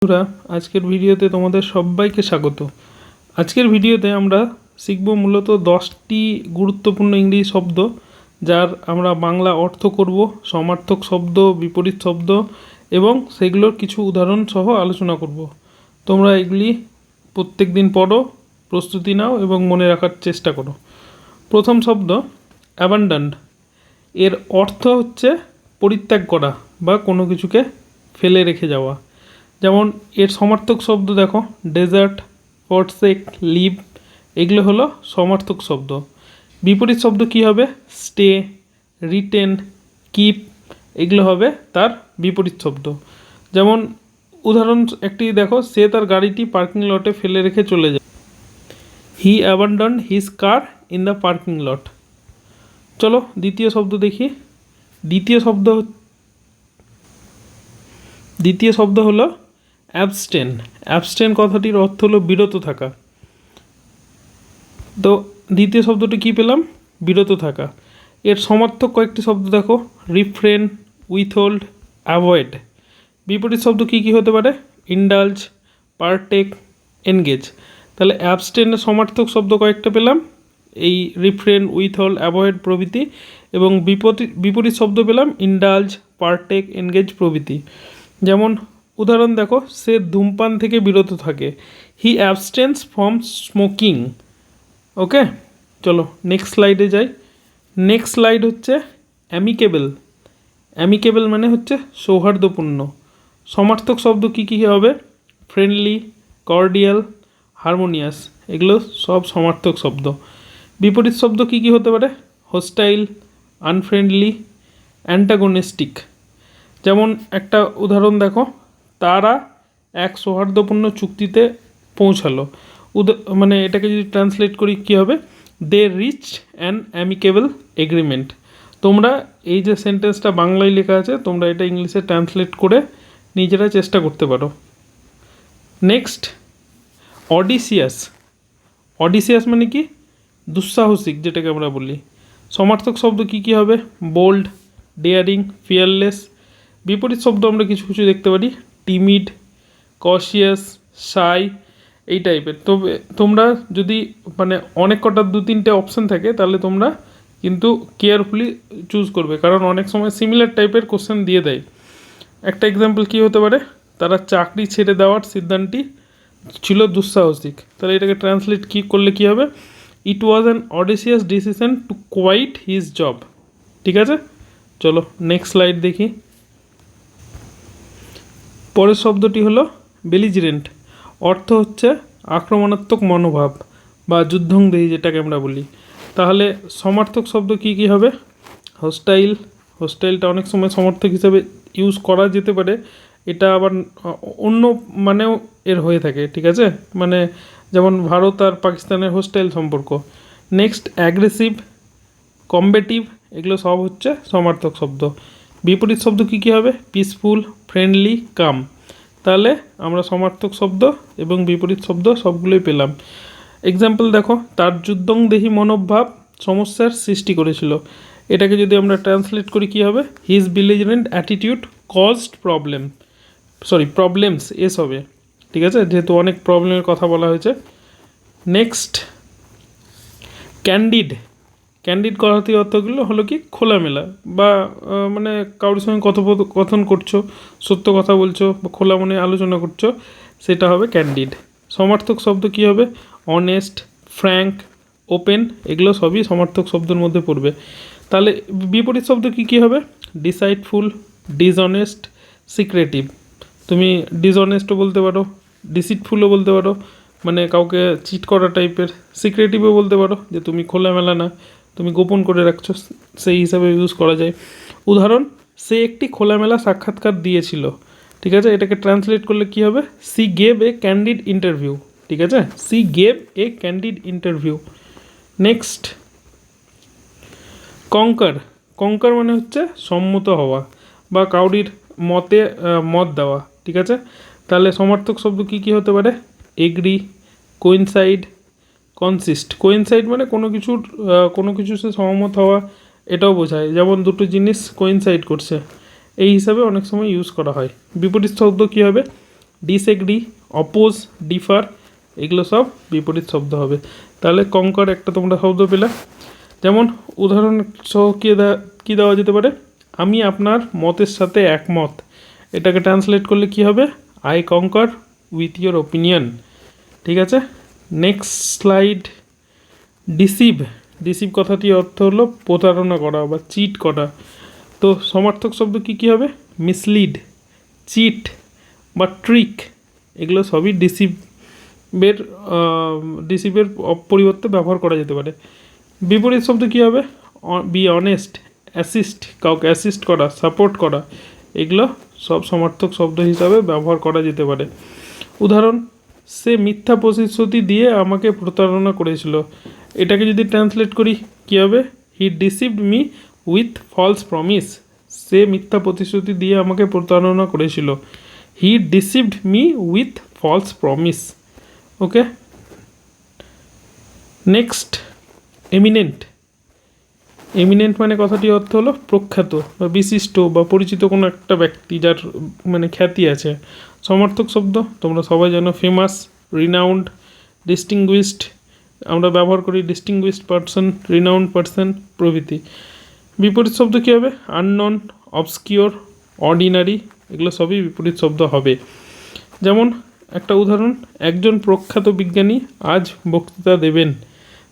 বন্ধুরা, আজকের ভিডিওতে তোমাদের সবাইকে স্বাগত। আজকের ভিডিওতে আমরা শিখব মূলত 10টি গুরুত্বপূর্ণ ইংরেজি শব্দ, যার আমরা বাংলা অর্থ করব, সমার্থক শব্দ, বিপরীত শব্দ এবং সেগুলোর কিছু উদাহরণ সহ আলোচনা করব। তোমরা এগুলি প্রত্যেক দিন পড়ো, প্রস্তুতি নাও এবং মনে রাখার চেষ্টা করো। প্রথম শব্দ অ্যাবান্ডন্ড। এর অর্থ হচ্ছে পরিত্যাগ করা বা কোনো কিছুকে ফেলে রেখে যাওয়া। যেমন এর সমার্থক শব্দ দেখো, ডেজার্ট, ফরসেক, লিভ, এগুলো হলো সমার্থক শব্দ। বিপরীত শব্দ কি হবে? স্টে, রিটেন, কিপ, এগুলো হবে তার বিপরীত শব্দ। যেমন উদাহরণ একটি দেখো, সে তার গাড়িটি পার্কিং লটে ফেলে রেখে চলে যায়। He abandoned his car in the parking lot. চলো দ্বিতীয় শব্দ দেখি। দ্বিতীয় শব্দ হলো অ্যাবস্টেন। অ্যাবস্টেন কথাটির অর্থ হলো বিরত থাকা। তো দ্বিতীয় শব্দটি কী পেলাম? বিরত থাকা। এর সমার্থক কয়েকটি শব্দ দেখো, রিফ্রেন, উইথহোল্ড, অ্যাভয়েড। বিপরীত শব্দ কী কী হতে পারে? Indulge, partake, engage. তাহলে অ্যাবস্টেনের সমার্থক শব্দ কয়েকটা পেলাম, এই রিফ্রেন, উইথহোল্ড, অ্যাভয়েড প্রভৃতি, এবং বিপরীত শব্দ পেলাম ইন্ডালজ, পারটেক, এনগেজ প্রভৃতি। যেমন উদাহরণ দেখো, সে ধূমপান থেকে বিরত থাকে। হি অ্যাবস্টেন্স ফ্রম স্মোকিং। ওকে, চলো নেক্সট স্লাইডে যাই। নেক্সট স্লাইড হচ্ছে অ্যামিকেবল। অ্যামিকেবল মানে হচ্ছে সৌহার্দ্যপূর্ণ। সমার্থক শব্দ কী কী হবে? ফ্রেন্ডলি, কর্ডিয়াল, হারমোনিয়াস, এগুলো সব সমার্থক শব্দ। বিপরীত শব্দ কী কী হতে পারে? Hostile, unfriendly, antagonistic. যেমন একটা উদাহরণ দেখো, তারা এক সৌহার্দ্যপূর্ণ চুক্তিতে পৌঁছালো। মানে এটাকে যদি ট্রান্সলেট করি কী হবে? They reach an amicable agreement. তোমরা এই যে সেন্টেন্সটা বাংলায় লেখা আছে, তোমরা এটা ইংলিশে ট্রান্সলেট করে নিজেরা চেষ্টা করতে পারো। নেক্সট অডিসিয়াস। অডিসিয়াস মানে কি? দুঃসাহসিক, যেটাকে আমরা বলি। সমার্থক শব্দ কী কী হবে? Bold, daring, fearless. বিপরীত শব্দ আমরা কিছু কিছু দেখতে পারি, টিমিড, কশিয়াস, শাই, এই টাইপের। তবে তোমরা যদি মানে অনেক কটা 2-3টে অপশান থাকে, তাহলে তোমরা কিন্তু কেয়ারফুলি চুজ করবে, কারণ অনেক সময় সিমিলার টাইপের কোশ্চেন দিয়ে দেয়। একটা এক্সাম্পল কী হতে পারে? তারা চাকরি ছেড়ে দেওয়ার সিদ্ধান্তটি ছিল দুঃসাহসিক। তাহলে এটাকে ট্রান্সলেট কী করলে কী হবে? It was an audacious decision to quit his job. ঠিক আছে, চলো নেক্সট স্লাইড দেখি। পরের শব্দটি হলো বেলিজিরেন্ট। অর্থ হচ্ছে আক্রমণাত্মক মনোভাব বা যুদ্ধংদেহী, যেটাকে আমরা বলি। তাহলে সমার্থক শব্দ কী কী হবে? হোস্টাইল। হোস্টাইলটা অনেক সময় সমর্থক হিসেবে ইউজ করা যেতে পারে, এটা আবার অন্য মানেও এর হয়ে থাকে। ঠিক আছে, মানে যেমন ভারত আর পাকিস্তানের হোস্টাইল সম্পর্ক। নেক্সট অ্যাগ্রেসিভ, কম্বেটিভ, এগুলো সব হচ্ছে সমার্থক শব্দ। বিপরীত শব্দ কী কী হবে? পিসফুল, ফ্রেন্ডলি, কাম। তাহলে আমরা সমার্থক শব্দ এবং বিপরীত শব্দ সবগুলোই পেলাম। এক্সাম্পল দেখো, তার যুদ্ধংদেহী মনোভাব সমস্যার সৃষ্টি করেছিল। এটাকে যদি আমরা ট্রান্সলেট করি কী হবে? His belligerent attitude caused problems, এস হবে। ঠিক আছে, যেহেতু অনেক প্রবলেমের কথা বলা হয়েছে। Next candid. ক্যান্ডিড কথাটির অর্থগুলো হলো কি? খোলামেলা, বা মানে কারোর সঙ্গে কথোপকথন করছো, সত্য কথা বলছো বা খোলা মনে আলোচনা করছো, সেটা হবে ক্যান্ডিড। সমার্থক শব্দ কী হবে? অনেস্ট, ফ্র্যাঙ্ক, ওপেন, এগুলো সবই সমার্থক শব্দের মধ্যে পড়বে। তাহলে বিপরীত শব্দ কী কী হবে? ডিসাইডফুল, ডিসঅনেস্ট, সিক্রেটিভ। তুমি ডিসঅনেস্টও বলতে পারো, ডিসিটফুলও বলতে পারো, মানে কাউকে চিট করা টাইপের। সিক্রেটিভও বলতে পারো, যে তুমি খোলামেলা না, তুমি গোপন করে রাখছো, সেই হিসাবে ইউজ করা যায়। উদাহরণ, সে একটি খোলামেলা সাক্ষাৎকার দিয়েছিল। ঠিক আছে, এটাকে ট্রান্সলেট করলে কী হবে? She gave a candid interview. ঠিক আছে, she gave a candid interview. Next concur. Concur মানে হচ্ছে সম্মত হওয়া বা কাউরির মতে মত দেওয়া। ঠিক আছে, তাহলে সমার্থক শব্দ কী কী হতে পারে? Agri, coincide, consist. কোইনসাইড মানে কোনো কিছুর সে সহমত হওয়া, এটাও বোঝায়। যেমন দুটো জিনিস কোইনসাইড করছে, এই হিসাবে অনেক সময় ইউজ করা হয়। বিপরীত শব্দ কী হবে? ডিসএগ্রি, অপোজ, ডিফার, এগুলো সব বিপরীত শব্দ হবে। তাহলে কঙ্কর একটা তোমরা শব্দ পেলে। যেমন উদাহরণ সহ কী দেওয়া যেতে পারে, আমি আপনার মতের সাথে একমত, এটাকে ট্রান্সলেট করলে কি হবে, আই কঙ্কর উইথ ইয়োর ওপিনিয়ন। ঠিক আছে, নেক্সট স্লাইড। ডিসিভ, ডিসিভ কথাটির অর্থ হলো প্রতারণা করা বা চিট করা। তো সমার্থক শব্দ কী কী হবে, মিসলিড, চিট বা ট্রিক, এগুলো সবই ডিসিভের পরিবর্তে ব্যবহার করা যেতে পারে। বিপরীত শব্দ কী হবে, বি অনেস্ট, অ্যাসিস্ট, কাউকে অ্যাসিস্ট করা, সাপোর্ট করা, এগুলো সব সমার্থক শব্দ হিসাবে ব্যবহার করা যেতে পারে। উদাহরণ, সে মিথ্যা প্রতিশ্রুতি দিয়ে আমাকে প্রতারণা করেছিল, এটাকে যদি ট্রান্সলেট করি কী হবে, he deceived me with false promise, সে মিথ্যা প্রতিশ্রুতি দিয়ে আমাকে প্রতারণা করেছিল, he deceived me with false promise. Okay, next eminent. Eminent মানে কথাটির অর্থ হলো প্রখ্যাত বা বিশিষ্ট বা পরিচিত কোনো একটা ব্যক্তি যার মানে খ্যাতি আছে। সমার্থক শব্দ তোমরা সবাই জানো, ফেমাস, রিনাউন্ড, ডিস্টিংগুইশড, আমরা ব্যবহার করি ডিস্টিংগুইশড পারসন, রিনাউন্ড পারসন প্রভৃতি। বিপরীত শব্দ কী হবে, আননন, অবস্কিওর, অর্ডিনারি, এগুলো সবই বিপরীত শব্দ হবে। যেমন একটা উদাহরণ, একজন প্রখ্যাত বিজ্ঞানী আজ বক্তৃতা দেবেন,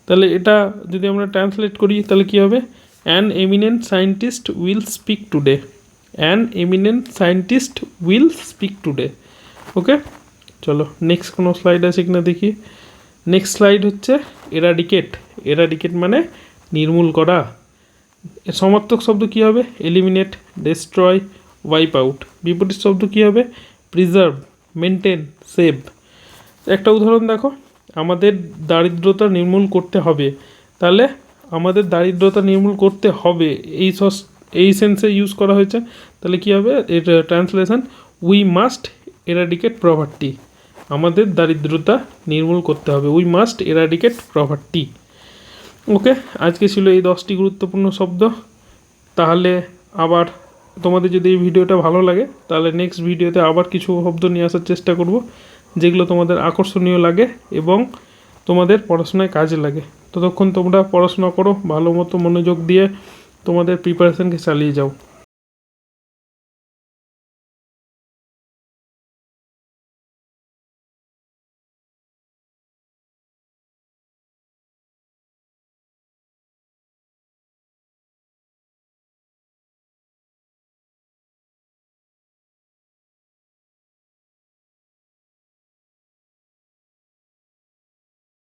তাহলে এটা যদি আমরা ট্রান্সলেট করি তাহলে কী হবে, an eminent scientist will speak today, an eminent scientist will speak today. Okay, চলো নেক্সট কোনো স্লাইড আছে কিনা দেখি। নেক্সট স্লাইড হচ্ছে এরাডিকেট। এরাডিকেট মানে নির্মূল করা। সমার্থক শব্দ কী হবে, এলিমিনেট, ডেস্ট্রয়, ওয়াইপ আউট। বিপরীত শব্দ কী হবে, প্রিজার্ভ, মেনটেন, সেভ। একটা উদাহরণ দেখো, আমাদের দারিদ্রতা নির্মূল করতে হবে, তাহলে আমাদের দারিদ্রতা নির্মূল করতে হবে এই সেন্সে ইউজ করা হয়েছে, তাহলে কী হবে এর ট্রান্সলেশন, উই মাস্ট এরাডিকেট প্রভার্টি, আমাদের দারিদ্রতা নির্মূল করতে হবে, উই মাস্ট এরাডিকেট প্রভার্টি। ওকে, আজকে ছিল এই 10টি গুরুত্বপূর্ণ শব্দ। তাহলে আবার তোমাদের যদি এই ভিডিওটা ভালো লাগে তাহলে নেক্সট ভিডিওতে আবার কিছু শব্দ নিয়ে আসার চেষ্টা করব যেগুলো তোমাদের আকর্ষণীয় লাগে এবং তোমাদের পড়াশোনায় কাজে লাগে। ততক্ষণ তোমরা পড়াশোনা করো, ভালো মতো মনোযোগ দিয়ে তোমাদের প্রিপারেশানকে চালিয়ে যাও।